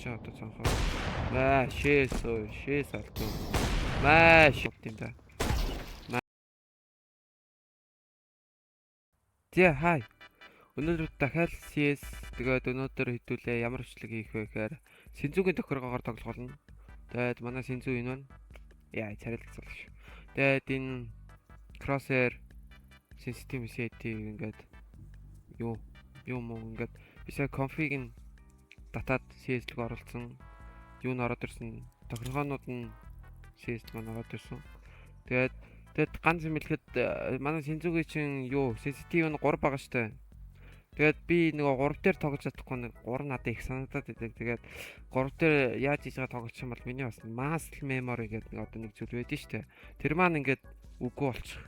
чи одоо цанхаа. Маа шээс алдсан. Маа шигт юм да. Зэ хай. Өнөөдөр дахиад CS тэгээд өнөөдөр хэдүүлээ ямар бичлэг хийх вэ гэхээр Синзүүгийн тохиргоогоор тоглох болно. Тэгээд манай Синзүү энэ байна. Яа, царилгцсан шүү. Тэгээд энэ Crosshair Sensitivity ингээд юу ингээд бисаа config нь датаад CS-лог оруулсан. Юу н ороод ирсэн. Тохиргоонууд нь CS-лог ороод ирсэн. Тэгээд ганц юм хэлэхэд манай Синзүүгийн чинь юу sensitive нь 3 байгаа штэ. Тэгээд би нөгөө 3 дээр тоглож чадахгүй нэг 3 надад их санагдаад байдаг. Тэгээд 3 дээр яаж хийж байгаа тоглож юм бол миний бас muscle memory гэдэг нэг одоо нэг зүйл байдэн штэ. Тэр маань ингээд үгүй болчих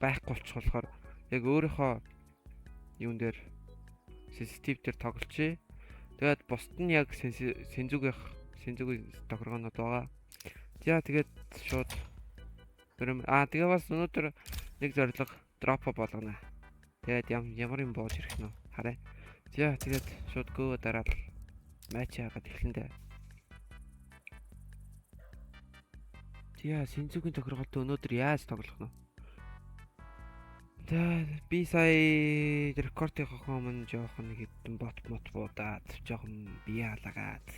байхгүй болчих болохоор яг өөрийнхөө юун дээр sensitive дээр тоглолчээ. Тэгээд бусд нь яг Синзүүгийн тохиргоонууд байгаа. За тэгээд шууд тэгээ бас өнөөдөр нэг зорилго дроп болгоно. Тэгээд ямар юм боож ирэх нь хараа. За тэгээд шууд гоо дараад матч яагаад эхлэндэ. Тэгээ Синзүүгийн тохирголт өнөөдөр яаж тоглох нь? Тэгээд би сая рекордын хохомн жоохон хэдэн бот буудаад жоохон бие халаагаад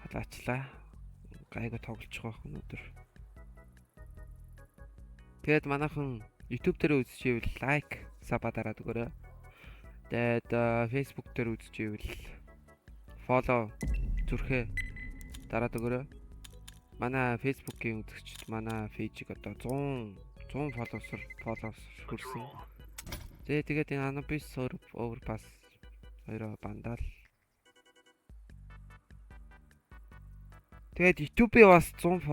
халаачлаа. Гайгаа тоглож байгаа өнөөдөр. Тэгээд манайхан YouTube дээр үзчихвэл лайк, саба дараад өгөөрэй. Тэгээд Facebook дээр үзчихвэл follow зүрхээ дараад өгөөрэй. Манай Facebook-ийн үзэгчд манай пэйжийг одоо 100 followers хүрсэн. Тэгээд энэ Anubis Overpass 2 бандал. Тэгээд YouTube-ийн бас 100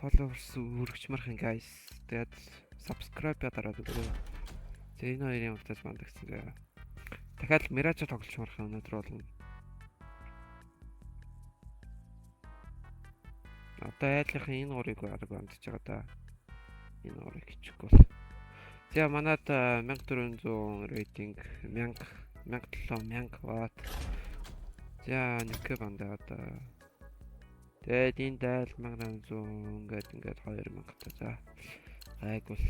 followers хүргчмарх юм guys. Тэгээд subscribe дараад өгөөрэй. За энэ хоёрын уртаж бандагсан гээ. Дахиад Mirage тоглож марах өнөөдөр болно. Одоо айлынхан энэ гурыг бандж байгаа да. Энэ гурыг хичихгүй бол. За манад 1400 рейтинг 1000 ватт. За нэг бандаа одоо. Тэгээд энэ дайл 1800 ингээд 2000 та за. Айгуул.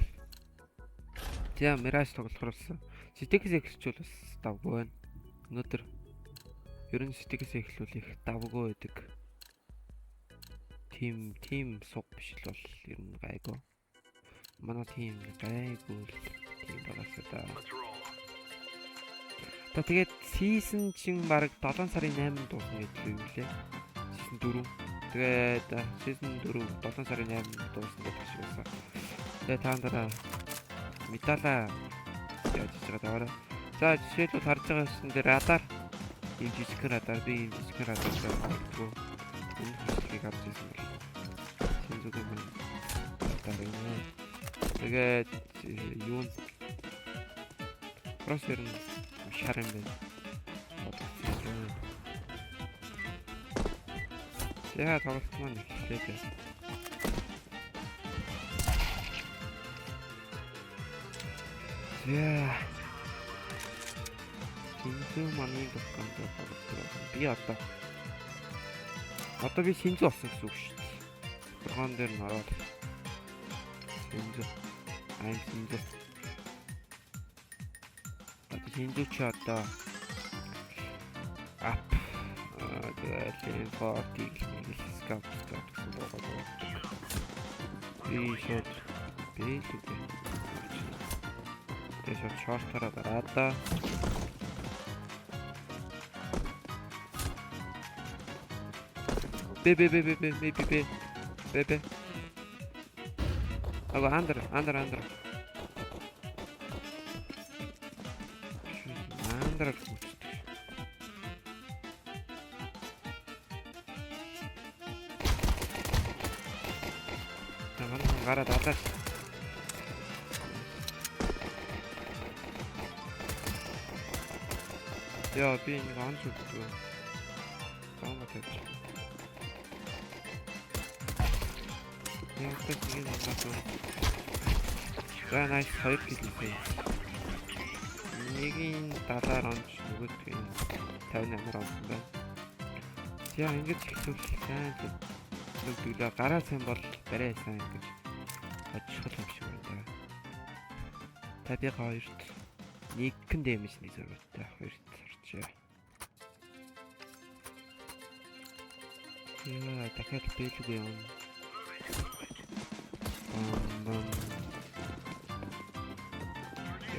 За Mirage тоглохоор болсон. Стикээс эхлүүл бас давгүй байна. Өнөөдөр ер нь стикээс эхлүүл их давгүй байдаг. Тим суг биш л бол ер нь гайгүй. Манай тим гайгүй тим багасаа да. Тэгээд season чин баг 7 сарын 8-нд дуусна гэдэг юм лээ. Season 4. Тэгээд season 4 7 сарын 8-нд дуусна гэдэг шиг байсан. Тэгээд таандаа медала яаж хийж байгаа таваарай. За жишээлбэл харж байгаа юм дээр радар ийм жижиг радар би ийм жижиг радар гэдэг энэ хэсгийг авч ирсэн бол Синзүүгийн радар юм. Тэгээд юу Crosshair нь шар юм байна. Яа тоглох маань эхлэв. Яа. Синзүү маань докторд тоглох. Би одоо би Синзүү болсон гэсэн үг шүү дээ. Програм дээр нь ороод Синзүү Синзүү ч одоо ап тэгээд фортиг скап гэсэн байгаа. Би шууд тэгээд шорт дараад Бе. Ага, андер. Андер. Таман гараад атаа. Яа, би нэг анч үзтгүй. Таамаг тавьчих. За найс 2 кил хийсэн. Нэгийн 70 онч нөгөөдгийн 58 онч байна. яа ингэж хэлсэн сайн л нүгдээ гараа сайн бол барай сайн гэж очихл юм шиг байна. Та би хоёрт нэгэн дэмэжний зөрүүтэй хоёрт сурчээ. Яа дахиад бэлгүй юм.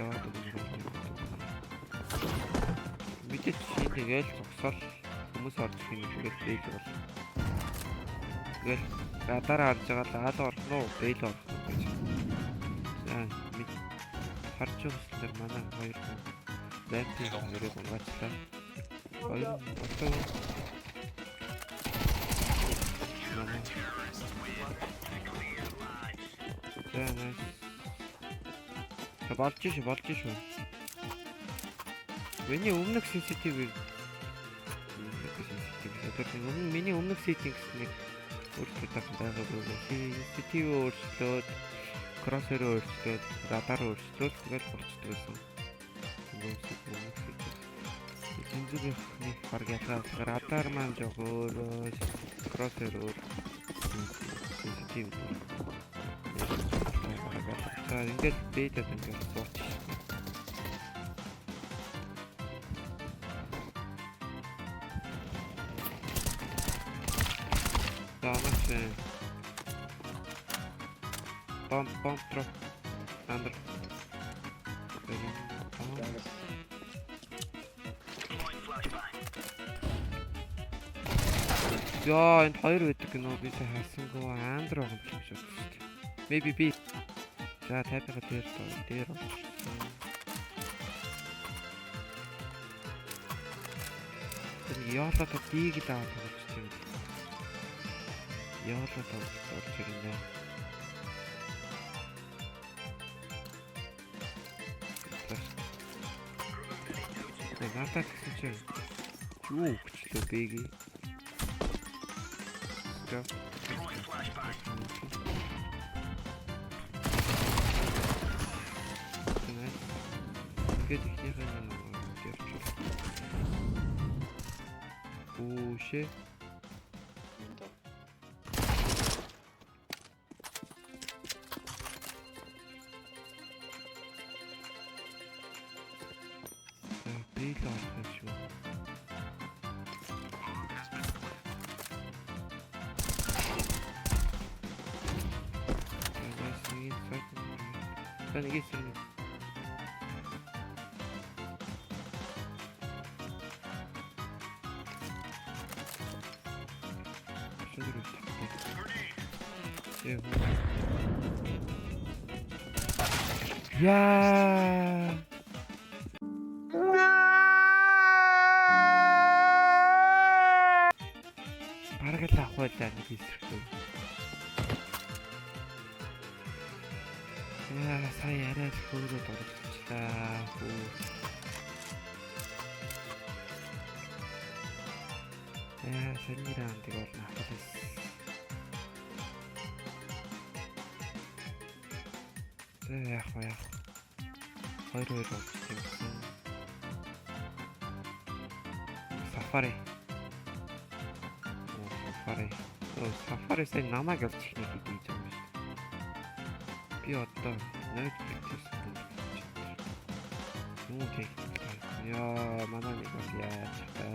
Яа мэдээ чи тэгэл зогсоол хүмүүс орж ирэх юм тэгэл бэл бол. Тэгэл радар харж байгаа л аал орно уу бэл орно гэж. За мэд харж байгаа манай хоёр хүн байтыг нэрээ унгаачлаа. Хоёр отоо за найс. болж шүү. Миний өмнөх CCTV миний өмнөх settings нэг өөрчлөлт байгаагүй. CCTV өөрчлөөд, crosshair өөрчлөөд, радар өөрчлөөд тэгэл болчихдог байсан. Тэнцвэрний баг ялгаа радар маань жоо өөр, crosshair өөр. CCTV. За ингээд бэдэд ингээд сууч. Bump drop under. Яа энэ хоёр байдаг гэнэ би хайсангүй андер байгаа юм шиг шүү. Maybe B. За тайпага дээр орсон. Тэр яалаа та Б-г дааад тоглож байна. Яалаа та орж ирнэ. Надад гэсэн чинь юу өгчлөө Б-г. За. Ингээд ихнийхээ дэрч. Оо shit. Ben geçirdim. Ya. Баргалаа хуулаа нэг хийсэрхүү. Яа сая арай л хөөрөд орчихлаа. Яа саний раундыг олно хатас. За яах вэ? Хоёр болчихсон. Safari. Safari сайн намайг олж ихний хийж байгаа юм шүү. Би одоо нэг фикс юу гэх юм. Яа манай нэг бас яаж та.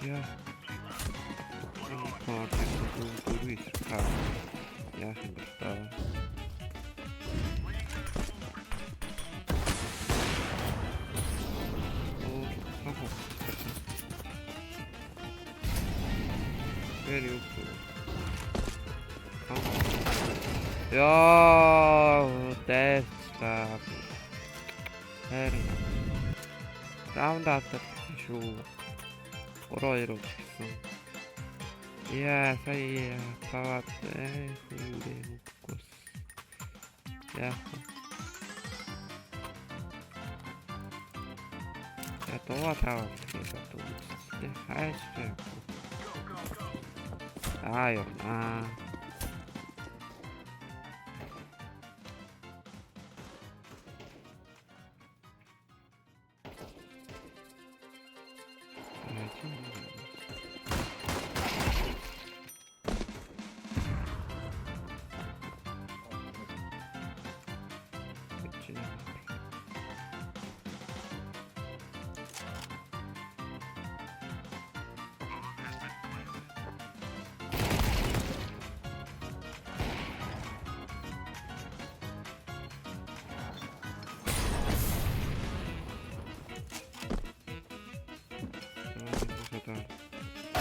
Яа. Дөрвис таа. Яах юм бэ та. Very good. Яа, дэс. Раунд автер шүү. 3-2 гэсэн. Яа, сая таваад хүүрээ нүггүйс. Яа. Я това таваад гэсэн дүү. Хайш. Айо.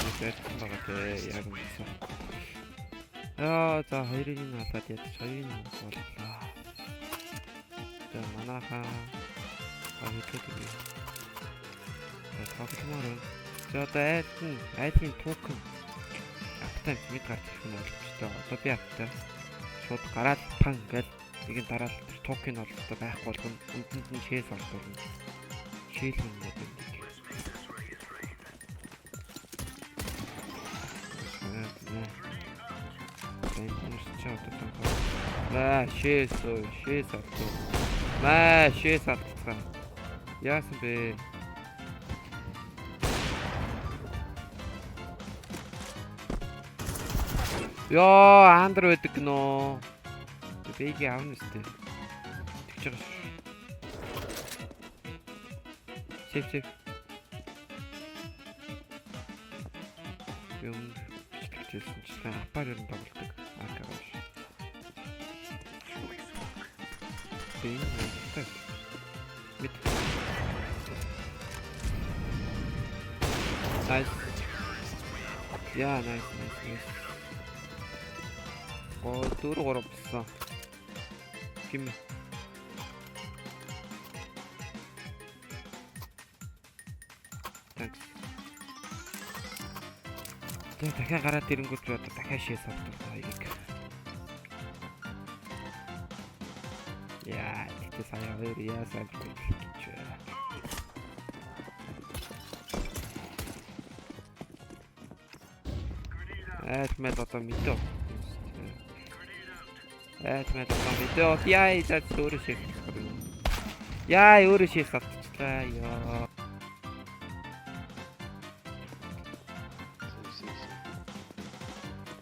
Байтсан байгаа те яг үнэсэн. За хоёрыг нь халаад ядаж хоёрыг нь боллоо. За манайхаа авчихдаг. Тогломоор байна. За одоо айлын токен автаа мэд гарч ирэх нь боломжтой. Одоо би автаа шууд гараад пан гэл нэг нь дараалал токен бол одоо байхгүй болгоно. Үндэнд нь шээс олдуулна. Шээл юм уу гэдэг. Шээс алдсан. Шээс алдсан. Яасан бэ? Ёо, андер байдаг гэнэ. Бэги аавна сте. Тэгж байгаа шүү. Сев. Юм бичлэгчсэн чинь апаар ер нь тоглолдог. Акагаш. Бэйн надтай. Мит. Nice. Yeah, nice. Дөрөв гурав болсон. Ким. Thanks. Тэгээ дахиад гараад ирэнгүүт би одоо дахиад шээс авдаг хоёрыг. Яа, тэгтээ сая хоёр яасаа гэж. Мед одоо мэдээ. Мед одоо мэдээ. Яа, за өөрөө шээс. Яа, өөрөө шээс авчихлаа. Ёо.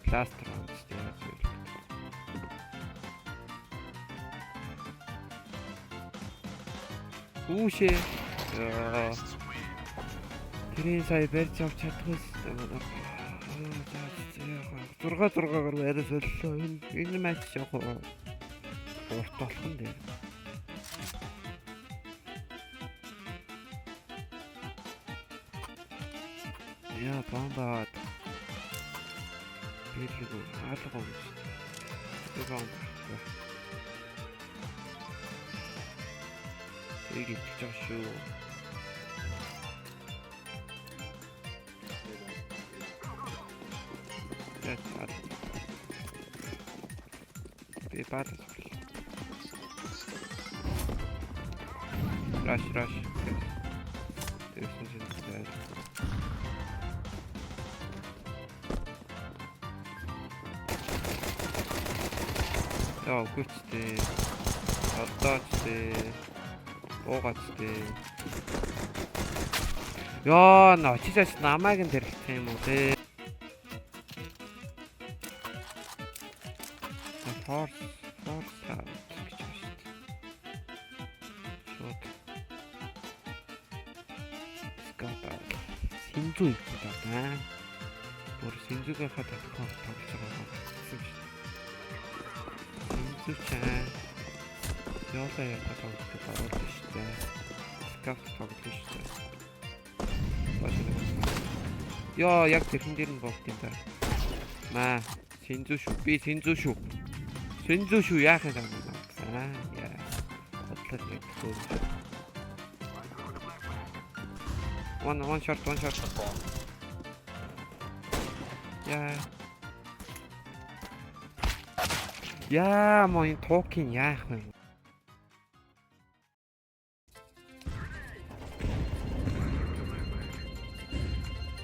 Last round яа. Үүшээ. Тэрийн сая барьж авч чадахгүй юм. 6-6-гаар яриа солилоо. Энэ матч яг урт болох нь дээ. Яа, бомбаад. Бэлгүй хаалгаа гэж. Бомб. Эгийг ч жоо шүү. Би бат. Rush. Яа, гүчтэй. Одоочтэй. Уугацтэй. Яа, ночижээс намайг нь тэрлэх юм уу те. Force out гэж байна шүү дээ. Шууд. Ската. Синзүү гэдэг байна. Бүр синзүүгээ хатах тоглож байгаа юм гэсэн шүү дээ. Синзүү чаа. Яалаа тоглож байгаа шүү дээ. Скат тоглож шүү дээ. Яа, яг тэрхэн дээр нь болт юм да. Маа, синзүү шүү. Би синзүү шүү. Синзүү шүү яах юм бэ? Яа. Бодлоо гэдэг. One shot. Яа, мой talking яах вэ?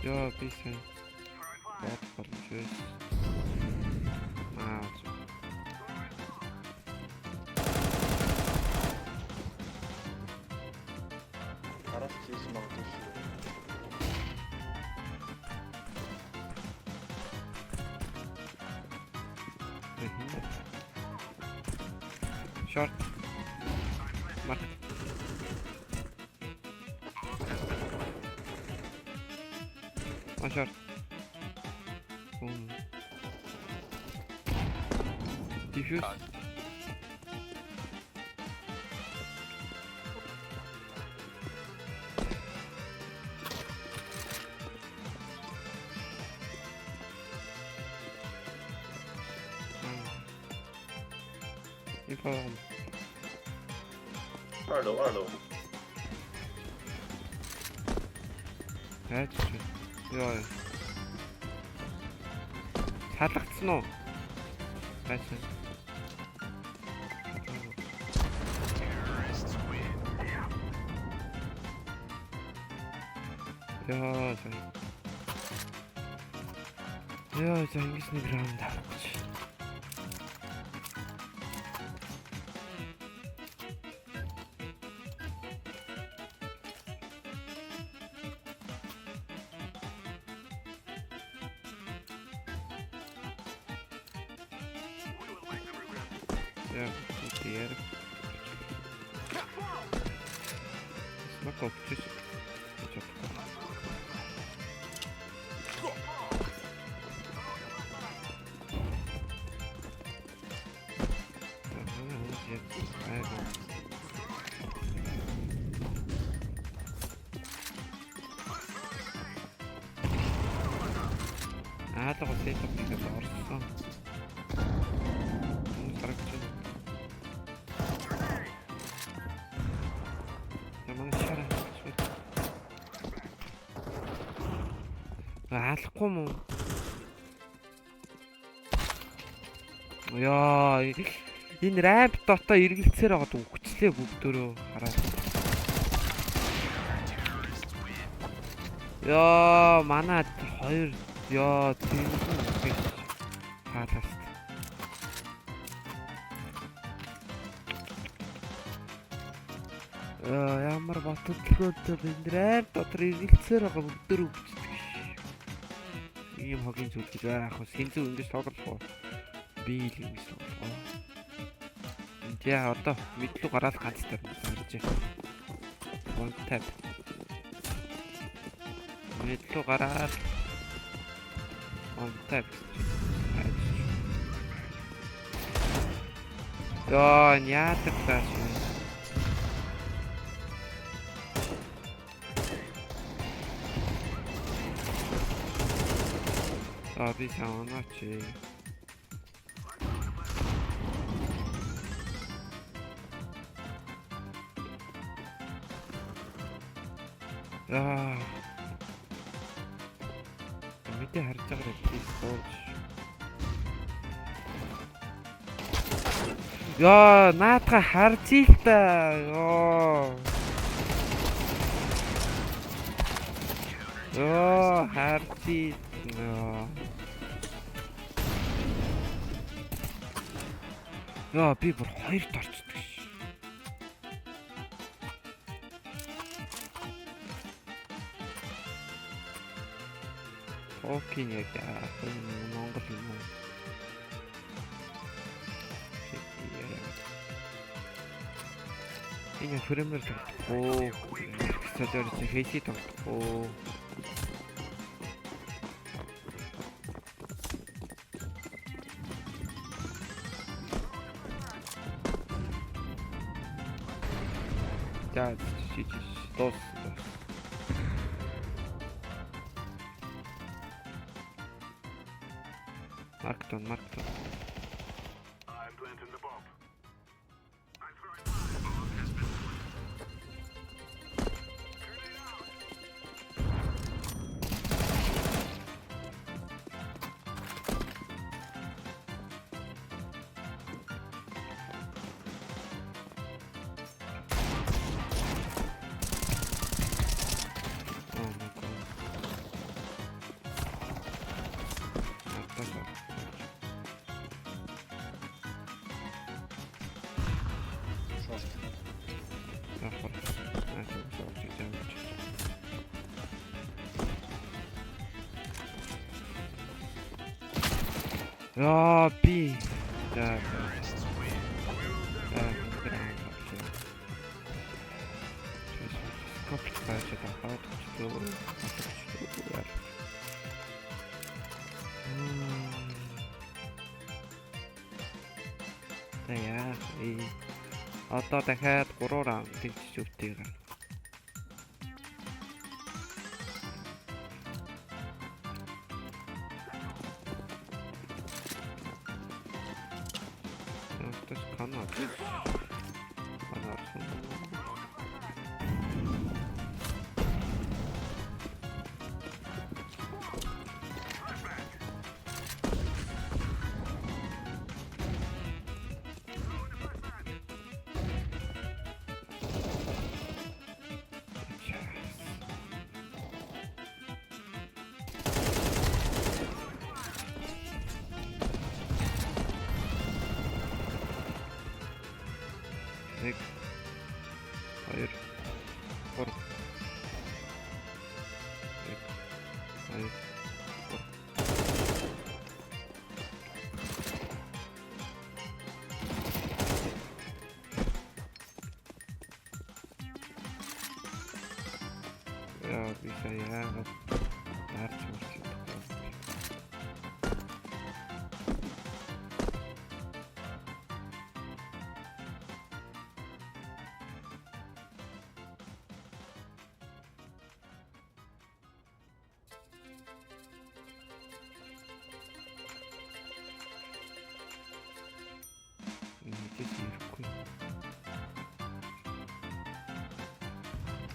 Яа, бисээ. Бат болчихсон. Short. Mark. One short. Boom. Diffuse. 二楼，二楼。 Хайч. Йоо. Салгацсан уу? Хайч. Яа. Яа, за ингэж нэг раунд авч. Ja, goed hier. Smak op, tjus. Toch een steeds op die geborgen. Straks. Ja, man, schade. Алахгүй мó. Яа, энэ рамп дотоо эргэлцээр байгаа үгчлээ бүгдөө хараад. Яа, манад хоёр яа тийм үгүй. Хааласт. Ямар баталгаатай энэ рамп дотор эргэлцээр байгаа бүгдөө үгчдэг. Ийм хогийн зүйл гэж яах вэ? Синзүү ингэж тоглох уу? Би л ингэж тоглох. Яа одоо мэдлүү гараад ганц тав гарч. One tap. Мэдлүү гараад one tap. Яа, яадаг тааш. Би саанаач. Мэдээ харж байгаа please доош. Яа, наадха харж ил та. Яа, харж ил. Яа, би бүр хоёрт орчдөг ш. Окей, яг Монгол юм уу? Энэ фреймер тогтохгүй. Стадиор чи фейси тогтохгүй. Да, дос. Марктон. I'm planting the bomb. I'm throwing fire. Bomb has been Яа, би. За. Скопч байж байгаа. Яа, одоо дахиад 3 раунд тэгж өвтэй гар. Канаа. Канаа. Нэг, хоёр, гурав. Нэг, хоёр, гурав. Яа, би сая яагаад дарч мөрч чадахгүй. Мэдээж ирэхгүй.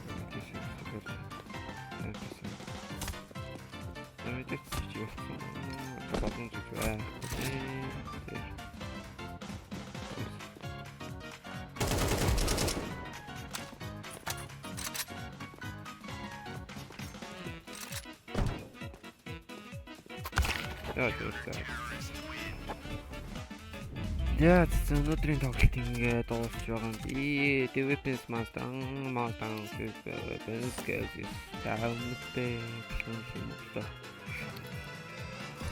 Мэдээж ирэхгүй. Мэдээж ирэхгүй. Батон зүг бай. Яа, өнөөдрийн тоглолт ингээд дуусч байгаа юм. Би Weapons Master Weapons гэж таамагтай юм уу?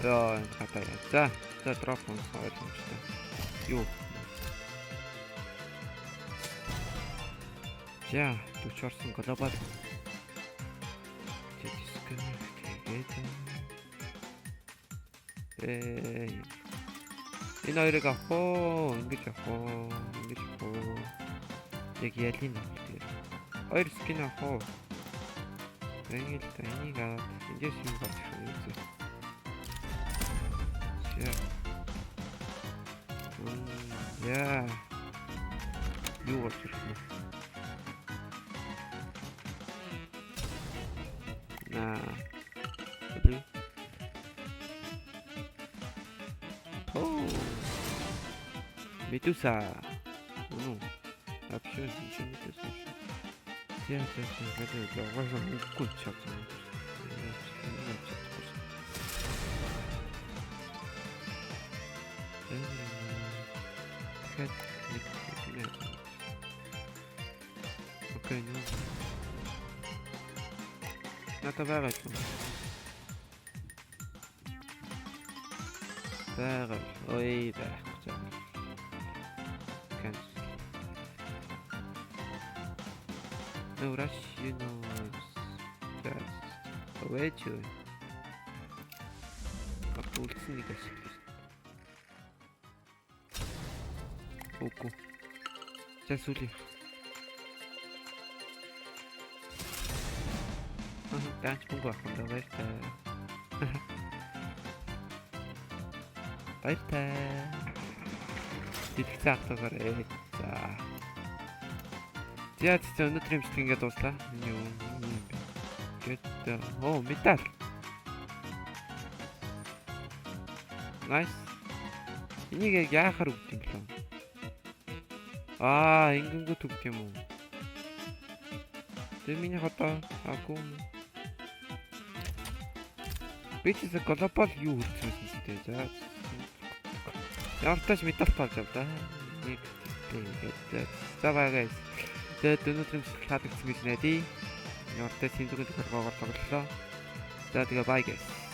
Яа, хатаа. За drop on ойлгомжтой. Юу? За, төвч орсон глобал. Энэ хоёрыг авах, ингэж авах. Яг ялын авах. Хоёр скин авах. Энийг аваад эндээс юм болж байна. Яа. Юу болж байна? Medusa. Option Medusa. Yeah, good shot. Okay, no. Not a barrel. Barrel. Oui, barrel. No rush, you know, just wait you. Ultini gasipis. Oku. Сейчас ули. Танч пунга хонда вайта. Вайта. Дилцаахтагаар за. Яа, өнөөдөр юмшиг ингээд дууслаа. Юу гэдэг. Оо, металл. Nice. Энийг яахаар өгд юм бэ? Ингэнгүүт өгд юм уу? Тэ миний хата агуу. Бичээс глобал юу үлдсэн бэ? За. Ямарташ металл болж авлаа. Нэг тэгээд таваагаас тэгээд өнөөдөр таалагдсан гэж найдаа. Ямартай синзүгэн төгрөгөөр тоглолоо. За тэгээ bye guys.